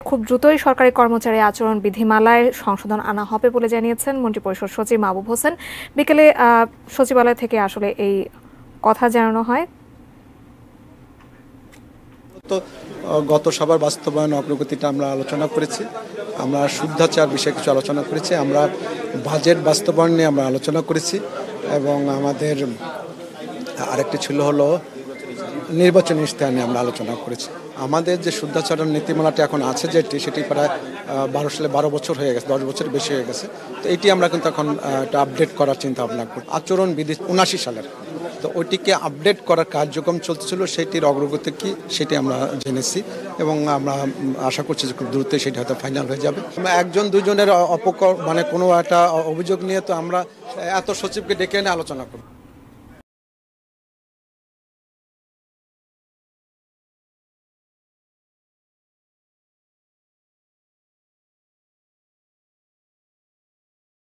খুব দ্রুতই সরকারি কর্মচারী আচরণ বিধিমালায় সংশোধন আনা হবে বলে জানিয়েছেন মন্ত্রিপরিষদ সচিব মাহবুব হোসেন। বিকেলে সচিবালয় থেকে আসলে এই কথা জানানো হয়। তো গত সভার বাস্তবায়ন অগ্রগতিটা আমরা আলোচনা করেছি। আমরা শুদ্ধাচার বিষয়ে কিছু আলোচনা করেছি। আমরা বাজেট বাস্তবায়ন নিয়ে আমরা আলোচনা করেছি এবং আমাদের আরেকটি ছিল হলো নির্বাচনী ইশতেহার নিয়ে আমরা আলোচনা করেছি। আমাদের যে শুদ্ধাচরণ নীতিমালাটি এখন আছে সেটি প্রায় 12 বছর হয়ে গেছে, 10 বছর বেশি হয়ে গেছে। তো এটি আমরা কিন্তু এখন একটা আপডেট করার চিন্তা ভাবনা করি। আচরণ বিধি 79 সালের, তো ওইটিকে আপডেট করার কার্যক্রম চলতেছিল, সেটির অগ্রগতি কি সেটি আমরা জেনেছি এবং আমরা আশা করছি যে খুব দ্রুতই সেটি হয়তো ফাইনাল হয়ে যাবে। একজন দুজনের কোনো একটা অভিযোগ নিয়ে তো আমরা এত সচিবকে ডেকে এনে আলোচনা করব।